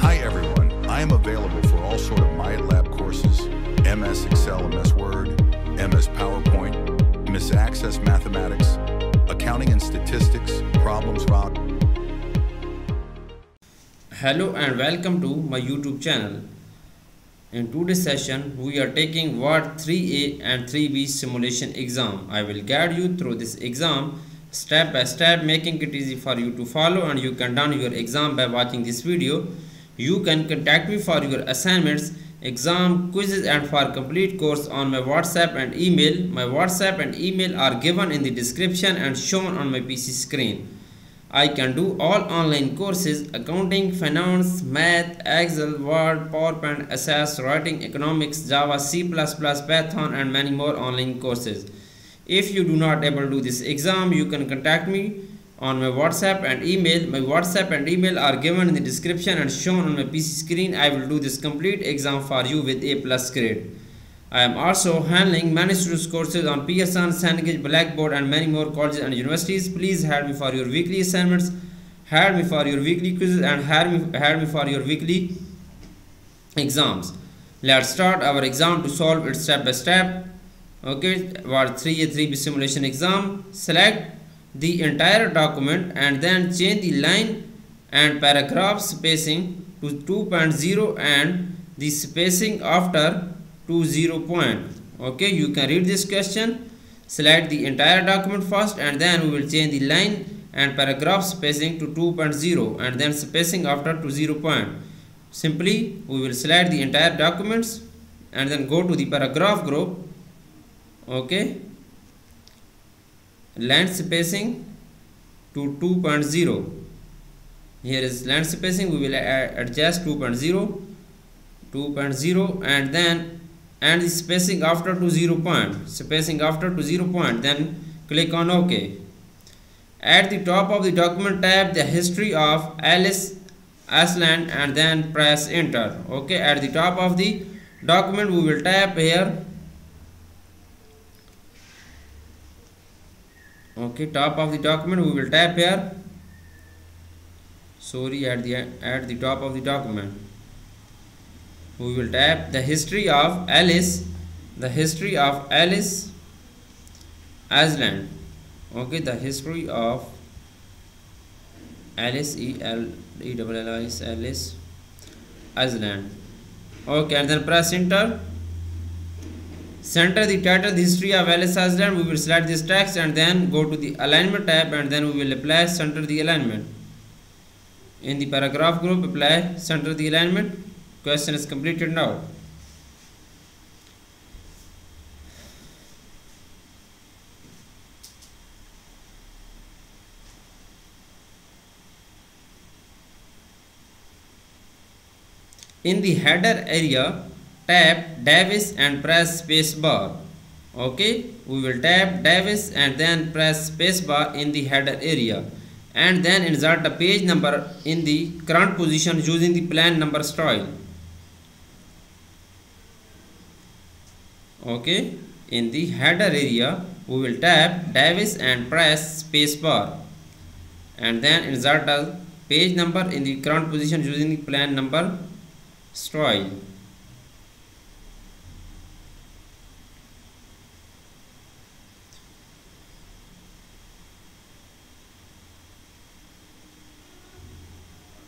Hi everyone, I am available for all sort of MyLab courses, MS Excel, MS Word, MS PowerPoint, MS Access Mathematics, Accounting and Statistics, Problems Rock. Hello and welcome to my YouTube channel. In today's session, we are taking Ward 3A and 3B simulation exam. I will guide you through this exam step by step, making it easy for you to follow, and you can done your exam by watching this video. You can contact me for your assignments, exam, quizzes and for complete course on my WhatsApp and email. My WhatsApp and email are given in the description and shown on my PC screen. I can do all online courses: accounting, finance, math, Excel, Word, PowerPoint, Access, writing, economics, Java, C++, Python and many more online courses. If you do not able to do this exam, you can contact me on my WhatsApp and email. My WhatsApp and email are given in the description and shown on my PC screen. I will do this complete exam for you with A+ grade. I am also handling many students courses on Pearson, Cengage, Blackboard and many more colleges and universities. Please add me for your weekly assignments, add me for your weekly quizzes and add me for your weekly exams. Let's start our exam to solve it step by step. Okay, Ward 3A 3B simulation exam. Select the entire document and then change the line and paragraph spacing to 2.0 and the spacing after to 0 point. Okay, you can read this question. Select the entire document first and then we will change the line and paragraph spacing to 2.0 and then spacing after to 0 point. Simply we will select the entire documents and then go to the paragraph group. Okay, line spacing to 2.0. here is line spacing, we will adjust 2.0 and then the spacing after to 0 point, then click on OK. At the top of the document, type the history of Ellis Island and then press enter. Okay, at the top of the document we will type here. Okay, top of the document we will type here. Sorry, at the top of the document we will type the history of Ellis Island. Okay, the history of Ellis Island. Okay, and then press enter. Center the title, the history of Ellis Island. We will select this text and then go to the alignment tab and then we will apply center the alignment. In the paragraph group, apply center the alignment. Question is completed now. In the header area, tap Davis and press space bar. Okay, we will tap Davis and then press space bar in the header area and then insert the page number in the current position using the plan number style. Okay, in the header area we will tap Davis and press space bar and then insert the page number in the current position using the plan number style.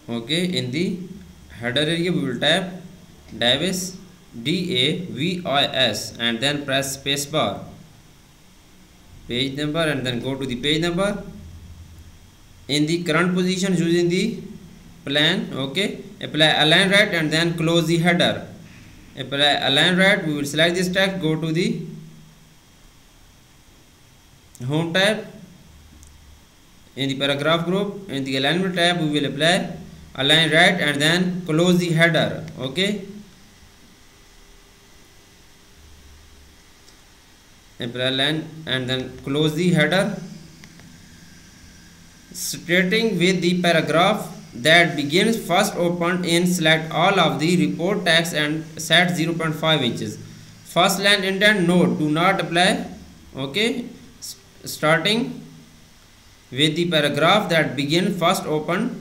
Okay, in the header area we will type Davis DAVIS and then press space bar, page number and then go to the page number in the current position using the plan. Okay, apply align right and then close the header. Apply align right, we will select this text, go to the home tab. In the paragraph group, in the alignment tab we will apply align right and then close the header. Okay, apply align and then close the header. Starting with the paragraph that begins first opened in, select all of the report text and set 0.5 inches. First line indent, note, do not apply. Okay, starting with the paragraph that begins first opened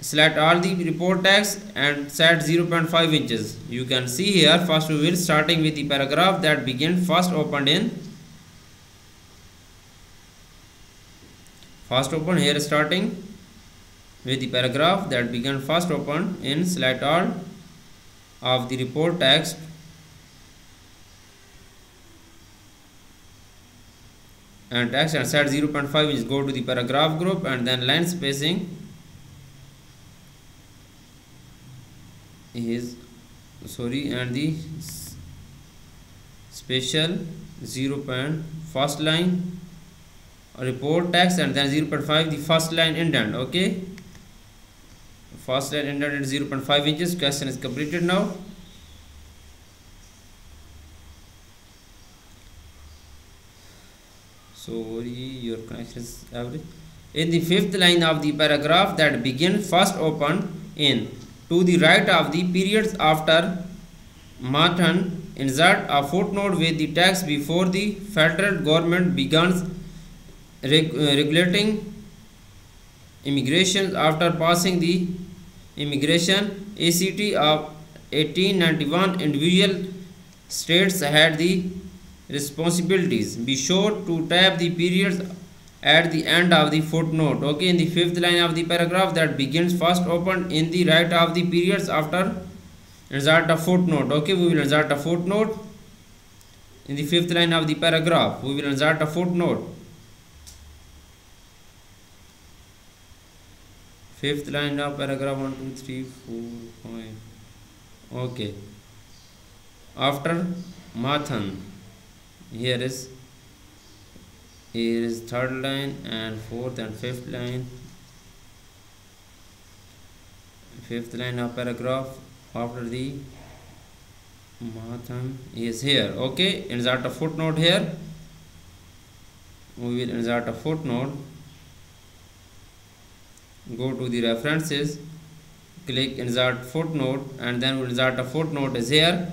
select all the report text and set 0.5 inches. You can see here, first we will starting with the paragraph that begin first opened here, starting with the paragraph that began first opened in. Select all of the report text and set 0.5 inches. Go to the paragraph group and then line spacing is and the special 0. First line report text and then 0.5 the first line indent. Okay, first line indent at 0.5 inches. Question is completed now. Sorry, your connection is average. In the fifth line of the paragraph that begin first open in, to the right of the periods after Martin, insert a footnote with the text before the federal government begins regulating immigration after passing the Immigration Act of 1891. Individual states had the responsibilities. Be sure to tab the periods at the end of the footnote. Okay, in the fifth line of the paragraph that begins first opened in the right of the periods after, insert a footnote. Okay, we will insert a footnote in the fifth line of the paragraph. We will insert a footnote. Fifth line of paragraph 1, 2, 3, 4, 5. Okay, after Mathan, here is third line and fourth and fifth line. Fifth line of paragraph after the Mathan is here. Okay, insert a footnote here. We will insert a footnote. Go to the references, click insert footnote, and then we'll insert a footnote is here.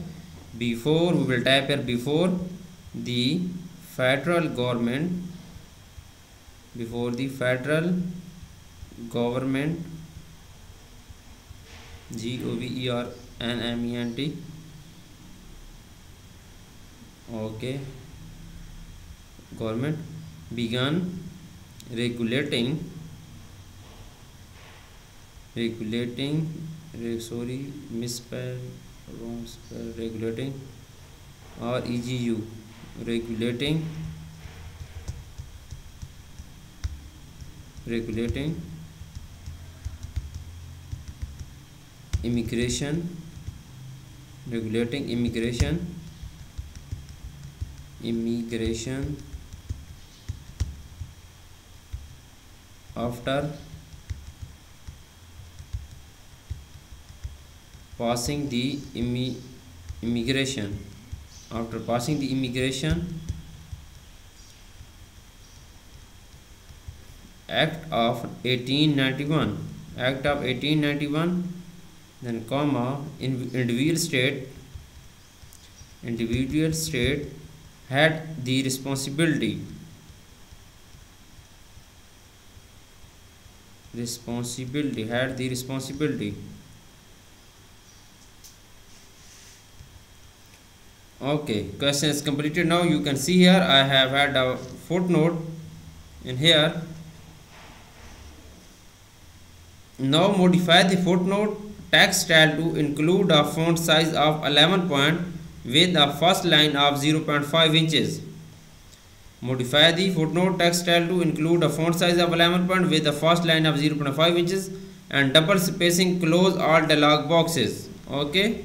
Before, we will type here before the federal government, government, government. Okay, government began regulating misspell, wrong spell, regulating or EGU, regulating immigration after passing the Immigration Act of 1891, then comma, individual state had the responsibility Okay, question is completed. Now you can see here I have had a footnote in here. Now modify the footnote text style to include a font size of 11 point with a first line of 0.5 inches. Modify the footnote text style to include a font size of 11 point with a first line of 0.5 inches and double spacing. Close all dialog boxes. Okay.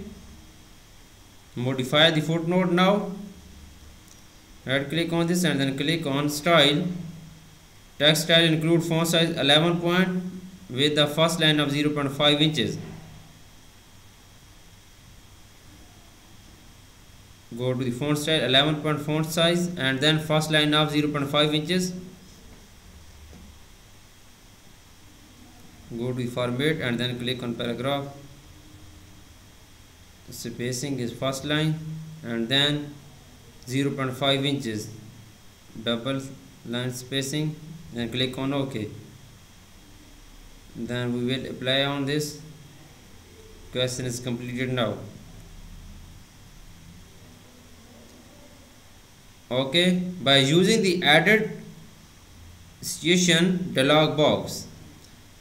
Modify the footnote now. Right click on this and then click on style. Text style include font size 11 point with the first line of 0.5 inches. Go to the font style 11 point font size and then first line of 0.5 inches. Go to the format and then click on paragraph. Spacing is first line and then 0.5 inches, double line spacing, then click on OK. Then we will apply on this. Question is completed now. Okay, by using the added situation dialog box,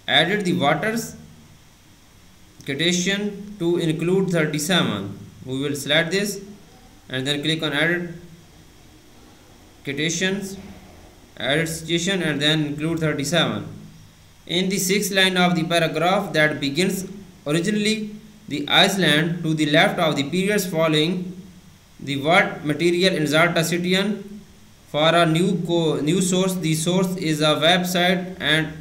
added the waters quotation to include 37. We will select this and then click on added quotations, added situation, and then include 37. In the sixth line of the paragraph that begins originally the Iceland to the left of the periods following the word material, insert a citation for a new source. The source is a website and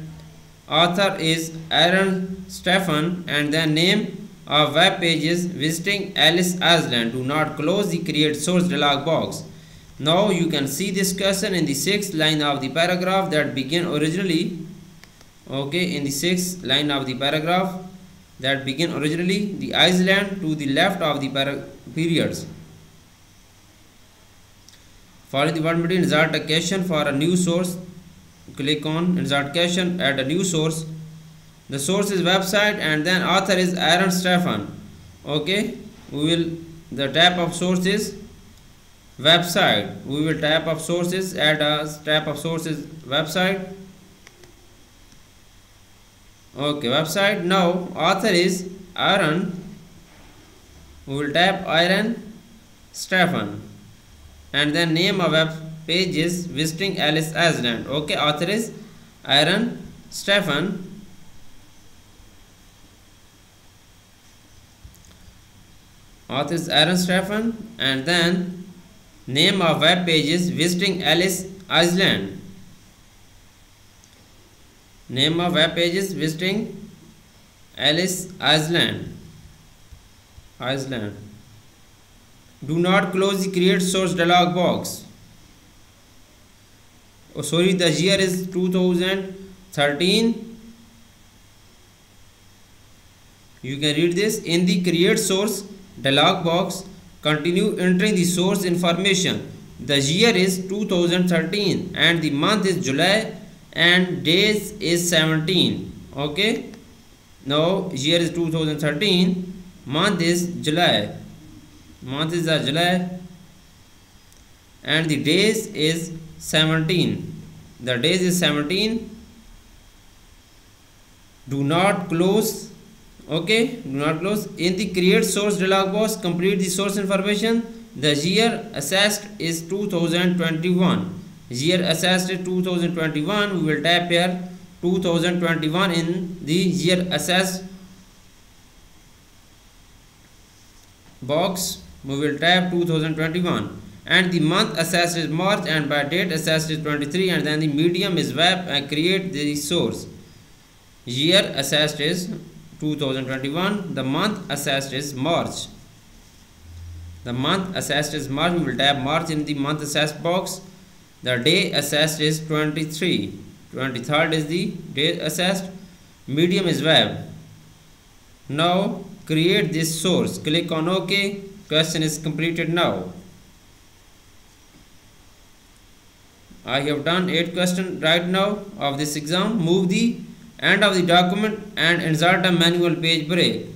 author is Aaron Stefan, and the name of web page is visiting Ellis Island. Do not close the create source dialog box. Now you can see this question in the sixth line of the paragraph that begin originally. Okay, in the sixth line of the paragraph that begin originally the Iceland to the left of the periods. Follow the word material, insert a question for a new source. Click on insert question, add a new source. The source is website and then author is Aaron Stefan. Okay, we will the type of source is website. We will type of sources, add a type of sources website. Okay, website. Now author is Aaron. We will type Aaron Stefan, and then name of web page is visiting Ellis Island. Okay, author is Aaron Stefan. Author is Aaron Stefan, and then name of web page is visiting Ellis Island. Name of web page is visiting Ellis Island. Do not close the create source dialog box. Oh sorry, the year is 2013. You can read this. In the create source dialog box, continue entering the source information. The year is 2013 and the month is July and days is 17. Okay, now year is 2013, month is July. Month is July and the days is 17. The days is 17. Do not close. Okay, do not close. In the create source dialog box, complete the source information. The year assessed is 2021. Year assessed is 2021. We will type here 2021 in the year assessed box. We will type 2021, and the month assessed is March, and by date assessed is 23, and then the medium is web, and create the source. Year assessed is 2021. The month assessed is March. The month assessed is March. We will type March in the month assessed box. The day assessed is 23. 23rd is the day assessed. Medium is web. Now create this source. Click on OK. Question is completed now. I have done 8 questions right now of this exam. Move the end of the document and insert a manual page break.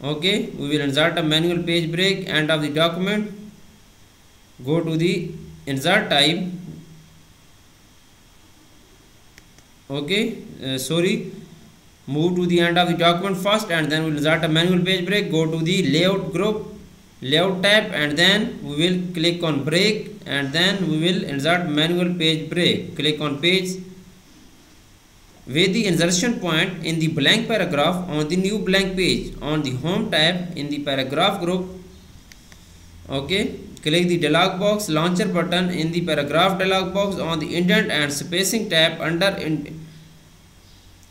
Okay, we will insert a manual page break, end of the document. Go to the insert type. Okay, move to the end of the document first, and then we will insert a manual page break. Go to the layout group, layout tab, and then we will click on break, and then we will insert manual page break. Click on page with the insertion point in the blank paragraph on the new blank page on the home tab in the paragraph group. Okay, click the dialog box launcher button in the paragraph dialog box on the indent and spacing tab under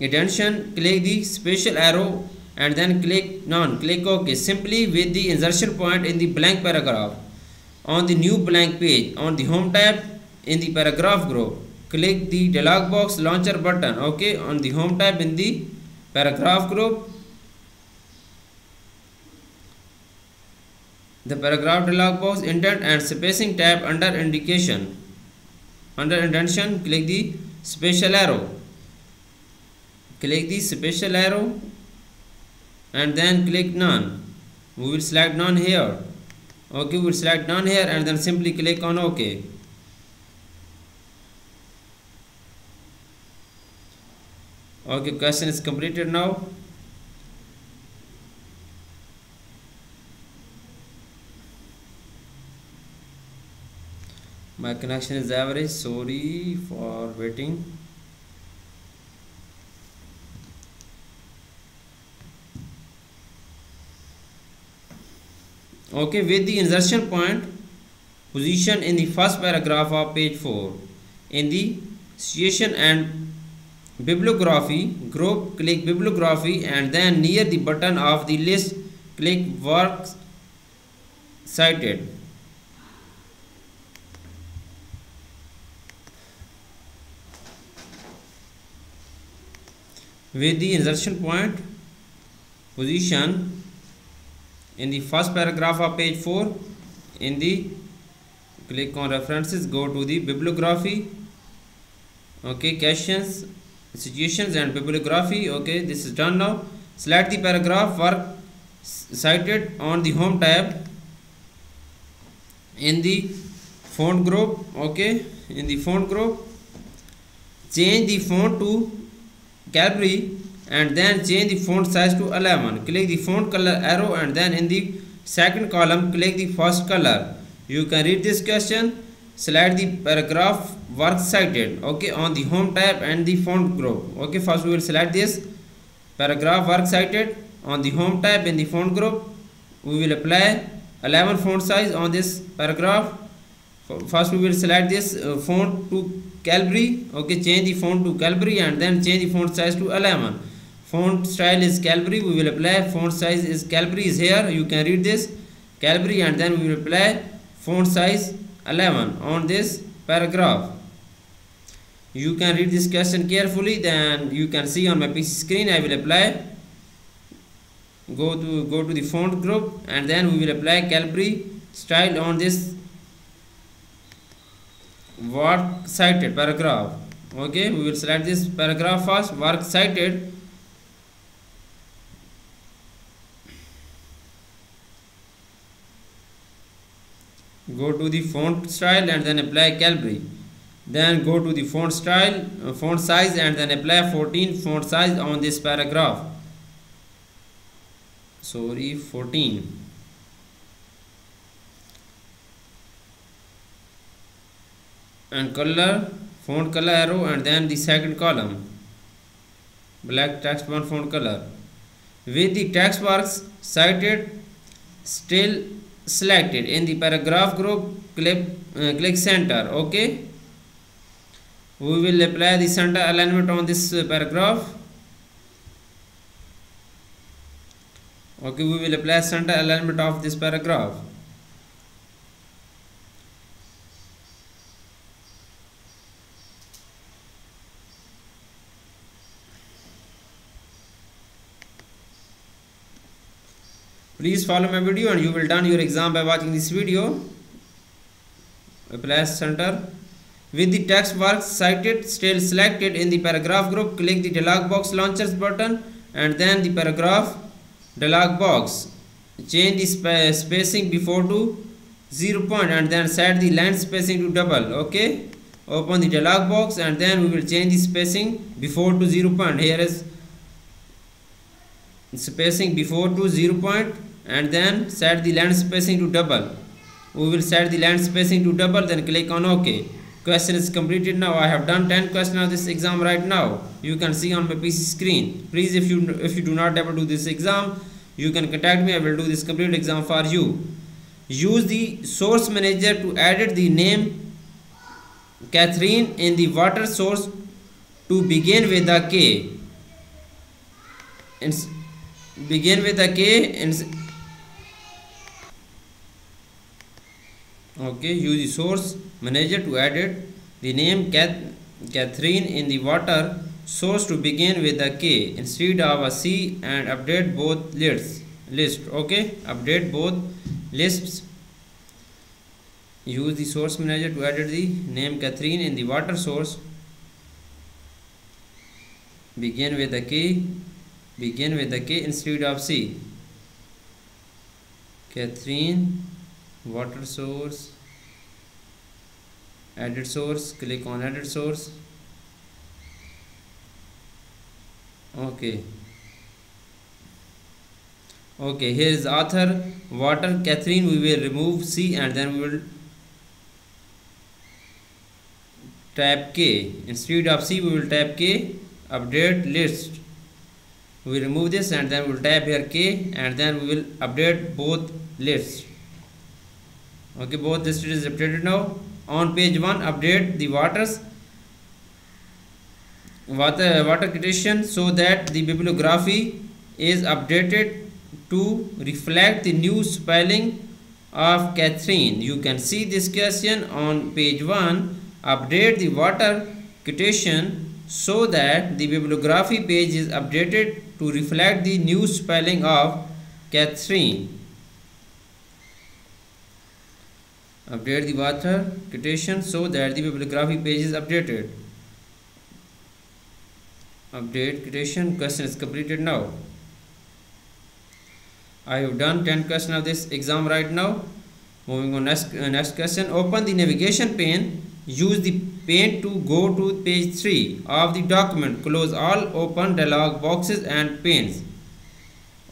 indentation. Click the special arrow and then click none. Click OK. Simply with the insertion point in the blank paragraph on the new blank page on the home tab in the paragraph group. Click the dialog box launcher button. Okay, on the home tab in the paragraph group. The paragraph dialog box indent and spacing tab under indication. Under indentation, click the special arrow. click the special arrow and then click none. We will select none here. Okay, we will select none here and then simply click on OK. Okay, question is completed now. My connection is average, sorry for waiting. Okay, with the insertion point position in the first paragraph of page 4 in the situation and bibliography group, click bibliography and then near the button of the list click works cited. With the insertion point position in the first paragraph of page 4 in the click on references, go to the bibliography. Okay, questions, situations and bibliography. Okay, this is done now. Select the paragraph work cited on the home tab in the font group. Okay, in the font group change the font to Calibri and then change the font size to 11. Click the font color arrow and then in the second column click the first color. You can read this question. Select the paragraph work cited, okay, on the home tab and the font group. Okay, first we will select this paragraph work cited on the home tab in the font group. We will apply 11 font size on this paragraph. First we will select this font to Calibri. Okay, change the font to Calibri and then change the font size to 11. Font style is Calibri. We will apply font size is Calibri is here. You can read this Calibri and then we will apply font size 11 on this paragraph. You can read this question carefully, then you can see on my PC screen. I will apply. Go to the font group and then we will apply Calibri style on this work cited paragraph. Okay, we will select this paragraph first, work cited. Go to the font style and then apply Calibri. Then go to the font style, font size and then apply 14 font size on this paragraph. Sorry, 14. And color, font color arrow and then the second column, black text font color. With the text box cited still selected in the paragraph group, click center. Okay, we will apply the center alignment on this paragraph. Okay, we will apply center alignment of this paragraph. Please follow my video and you will done your exam by watching this video. Apply center. With the text box cited still selected in the paragraph group, click the dialog box launchers button and then the paragraph dialog box. Change the spacing before to 0 point and then set the line spacing to double. Okay, open the dialog box and then we will change the spacing before to 0 point. Here is spacing before to 0 point and then set the line spacing to double. We will set the line spacing to double, then click on OK. Question is completed now. I have done 10 questions of this exam right now. You can see on my PC screen. Please, if you do not able to do this exam, you can contact me. I will do this complete exam for you. Use the source manager to edit the name Catherine in the water source to begin with the K. And begin with the K and okay, use the source manager to edit the name Catherine in the water source to begin with the K instead of a C and update both lists. Okay, update both lists. Use the source manager to edit the name Catherine in the water source Begin with the K. Begin with the K instead of C. Catherine, water source, edit source, click on edit source. Okay. Okay, here is author, water, Catherine. We will remove C and then we will tap K. Instead of C, we will tap K, update list. We remove this and then we will tap here K and then we will update both lists. Okay, both lists is updated now. On page 1, update the water quotation so that the bibliography is updated to reflect the new spelling of Catherine. You can see this question on page 1. Update the water quotation so that the bibliography page is updated to reflect the new spelling of Catherine. Update the water quotation so that the bibliography page is updated. Update quotation. Question is completed now. I have done 10 questions of this exam right now. Moving on next question. Open the navigation pane. Use the pane to go to page 3 of the document. Close all open dialog boxes and panes.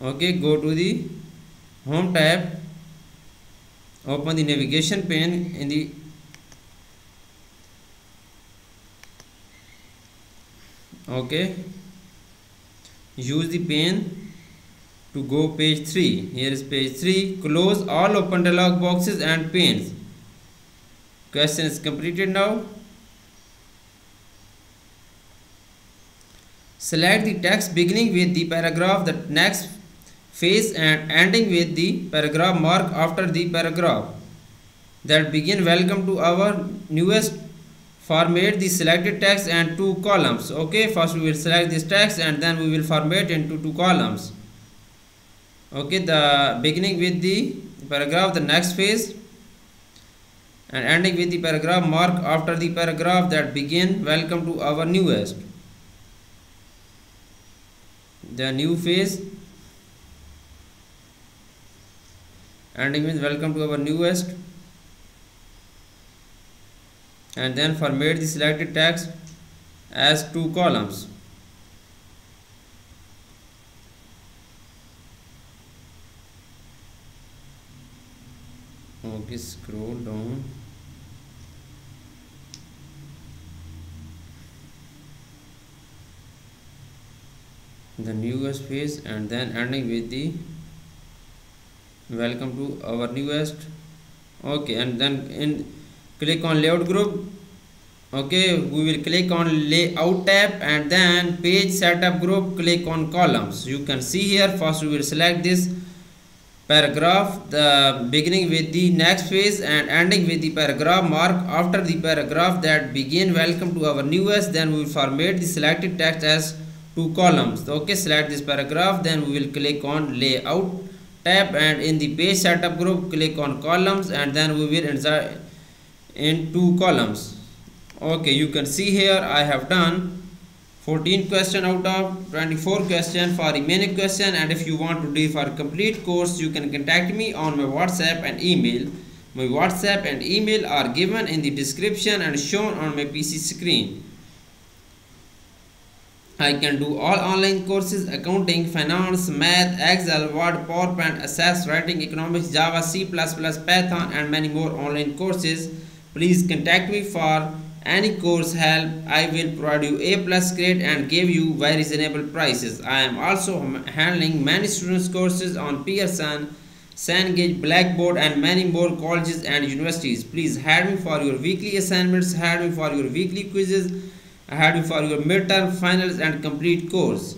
Okay, go to the home tab. Open the navigation pane in the use the pane to go page 3. Here is page 3. Close all open dialog boxes and panes. Question is completed now. Select the text beginning with the paragraph, the next phase and ending with the paragraph mark after the paragraph that begin. Welcome to our newest. Format the selected text and 2 columns. Okay, first we will select this text and then we will format into 2 columns. Okay, the beginning with the paragraph, the next phase and ending with the paragraph mark after the paragraph that begin. Welcome to our newest. The new phase ending with welcome to our newest, and then format the selected text as 2 columns. Okay, scroll down. The newest phase and then ending with the welcome to our newest. Okay, and then click on layout group. Okay, we will click on layout tab and then page setup group, click on columns. You can see here first we will select this paragraph, the beginning with the next phase and ending with the paragraph mark after the paragraph that begin. Welcome to our newest. Then we will format the selected text as 2 columns. Okay, select this paragraph, then we will click on layout tab and in the page setup group click on columns and then we will insert in 2 columns. Okay, you can see here I have done 14 question out of 24 question for remaining question, and if you want to do for complete course you can contact me on my WhatsApp and email. My WhatsApp and email are given in the description and shown on my PC screen. I can do all online courses: accounting, finance, math, Excel, Word, PowerPoint, Access, writing, economics, Java, C++, Python and many more online courses. Please contact me for any course help. I will provide you A+ grade and give you very reasonable prices. I am also handling many students courses on Pearson, Cengage, Blackboard and many more colleges and universities. Please add me for your weekly assignments, add me for your weekly quizzes, add me for your midterm, finals and complete course.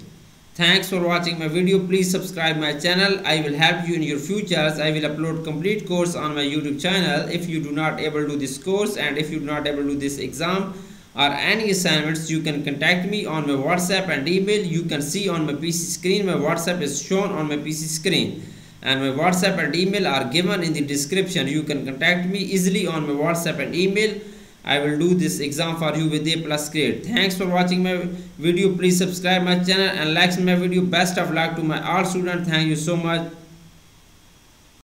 Thanks for watching my video. Please subscribe my channel. I will help you in your futures. I will upload complete course on my YouTube channel. If you do not able to do this course and if you do not able to do this exam or any assignments, you can contact me on my WhatsApp and email. You can see on my PC screen. My WhatsApp is shown on my PC screen and my WhatsApp and email are given in the description. You can contact me easily on my WhatsApp and email. I will do this exam for you with A plus grade. Thanks for watching my video. Please subscribe my channel and like my video. Best of luck to my all students. Thank you so much.